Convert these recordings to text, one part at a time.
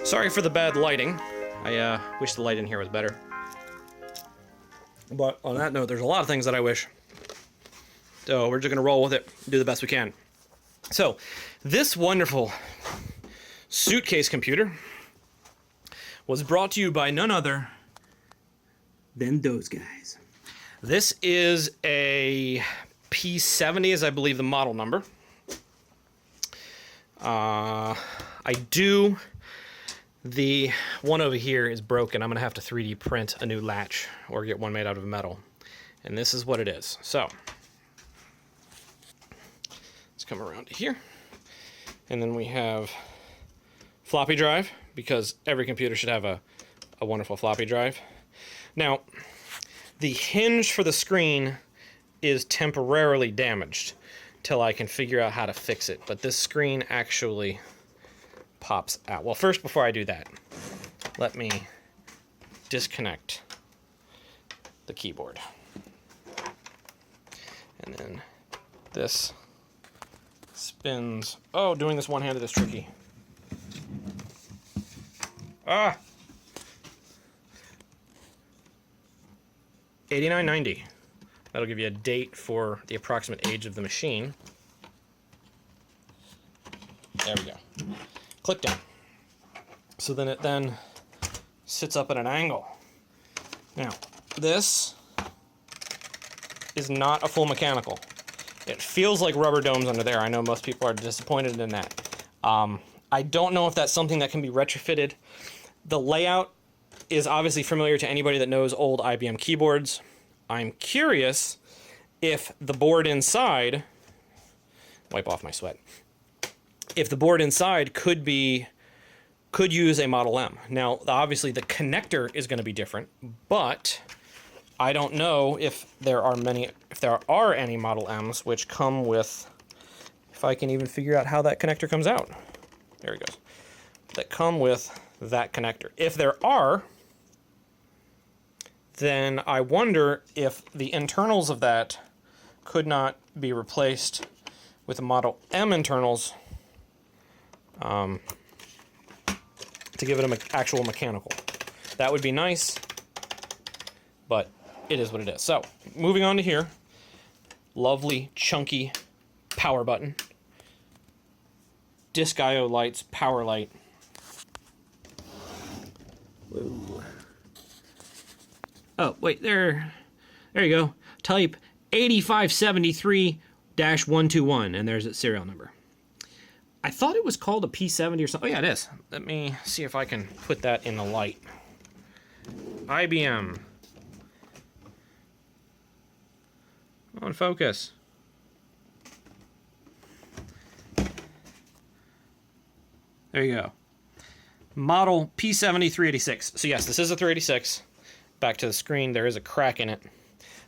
Sorry for the bad lighting. I wish the light in here was better. But on that note, there's a lot of things that I wish. So we're just going to roll with it, do the best we can. So this wonderful suitcase computer was brought to you by none other than those guys. This is a P70, as I believe the model number. The one over here is broken. I'm going to have to 3D print a new latch or get one made out of metal. And this is what it is. So let's come around to here. And then we have floppy drive, because every computer should have a wonderful floppy drive. Now, the hinge for the screen is temporarily damaged till I can figure out how to fix it. But this screen actually pops out. Well, first, before I do that, let me disconnect the keyboard. And then this spins. Oh, doing this one-handed is tricky. Ah! 8990. That'll give you a date for the approximate age of the machine. There we go. Click down. So then it then sits up at an angle. Now, this is not a full mechanical. It feels like rubber domes under there. I know most people are disappointed in that. I don't know if that's something that can be retrofitted. The layout is obviously familiar to anybody that knows old IBM keyboards. I'm curious if the board inside, wipe off my sweat, if the board inside could use a Model M. Now, obviously the connector is going to be different, but I don't know if there are any Model M's which come with, if I can even figure out how that connector comes out. There he goes. That come with that connector. If there are, then I wonder if the internals of that could not be replaced with a Model M internals to give it an actual mechanical. That would be nice, but it is what it is. So, moving on to here. Lovely, chunky power button. Disc I/O lights, power light. Whoa. Oh, wait, there you go. Type 8573-121, and there's its serial number. I thought it was called a P70 or something. Oh, yeah, it is. Let me see if I can put that in the light. IBM. On focus. There you go. Model P70 386. So yes, this is a 386. Back to the screen, there is a crack in it.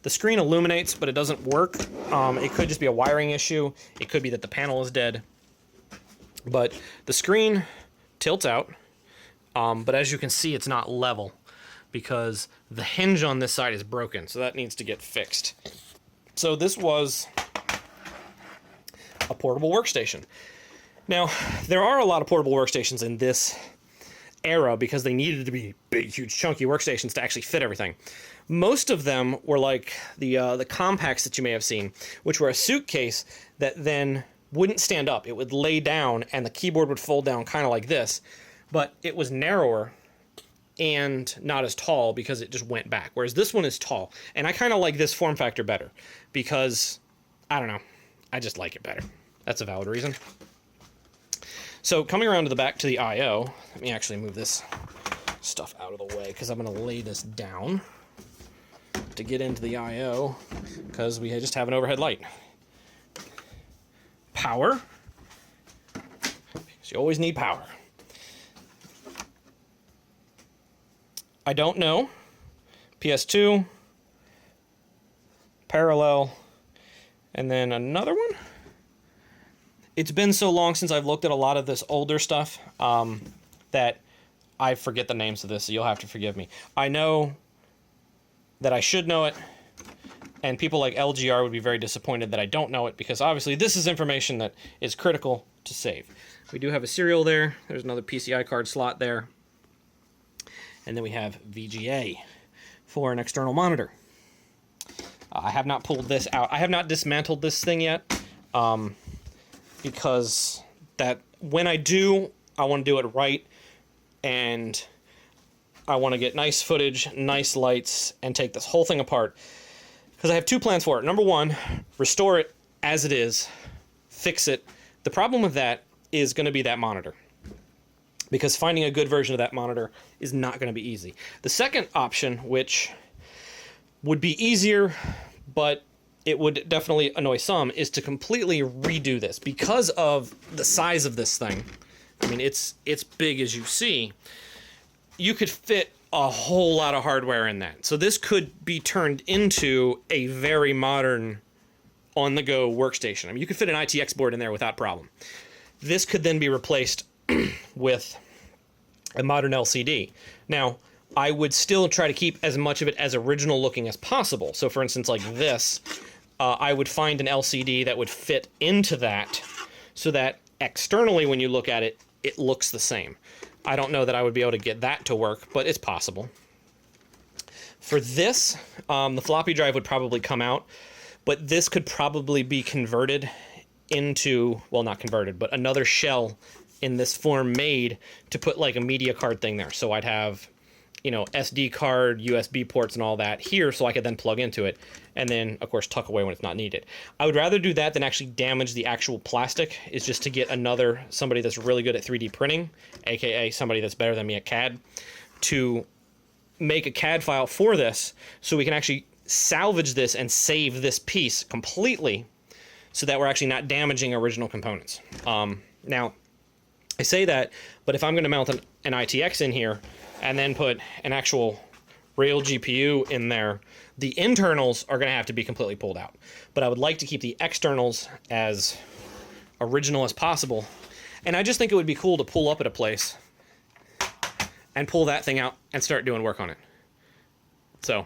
The screen illuminates, but it doesn't work. It could just be a wiring issue. It could be that the panel is dead. But the screen tilts out, but as you can see, it's not level because the hinge on this side is broken, so that needs to get fixed. So this was a portable workstation. Now, there are a lot of portable workstations in this era because they needed to be big, huge, chunky workstations to actually fit everything. Most of them were like the compacts that you may have seen, which were a suitcase that then wouldn't stand up. It would lay down and the keyboard would fold down kind of like this, but it was narrower and not as tall because it just went back, whereas this one is tall. And I kind of like this form factor better because, I don't know, I just like it better. That's a valid reason. So coming around to the back to the I/O, let me actually move this stuff out of the way because I'm going to lay this down to get into the I/O because we just have an overhead light. Power, because you always need power. I don't know. PS2, parallel, and then another one. It's been so long since I've looked at a lot of this older stuff that I forget the names of this, so you'll have to forgive me. I know that I should know it, And people like LGR would be very disappointed that I don't know it, because obviously this is information that is critical to save. We do have a serial there. There's another PCI card slot there. And then we have VGA for an external monitor. I have not pulled this out. I have not dismantled this thing yet, because when I do, I want to do it right, and I want to get nice footage, nice lights, and take this whole thing apart. Because I have two plans for it. Number one, restore it as it is, fix it. The problem with that is going to be that monitor, because finding a good version of that monitor is not going to be easy. The second option, which would be easier, but it would definitely annoy some, is to completely redo this. Because of the size of this thing, I mean, it's big as you see, you could fit a whole lot of hardware in that. So this could be turned into a very modern on-the-go workstation. I mean, you could fit an ITX board in there without problem. This could then be replaced with a modern LCD. Now, I would still try to keep as much of it as original looking as possible. So for instance, like this, I would find an LCD that would fit into that, so that externally when you look at it, it looks the same. I don't know that I would be able to get that to work, but it's possible. For this, the floppy drive would probably come out, but this could probably be converted into, well, not converted, but another shell in this form made to put like a media card thing there. So I'd have, you know, SD card, USB ports and all that here, so I could then plug into it, and then of course tuck away when it's not needed. I would rather do that than actually damage the actual plastic, is just to get somebody that's really good at 3D printing, aka somebody that's better than me at CAD, to make a CAD file for this, so we can actually salvage this and save this piece completely, so that we're actually not damaging original components. Now, I say that, but if I'm going to mount an ITX in here and then put an actual real GPU in there, the internals are going to have to be completely pulled out. But I would like to keep the externals as original as possible. And I just think it would be cool to pull up at a place and pull that thing out and start doing work on it. So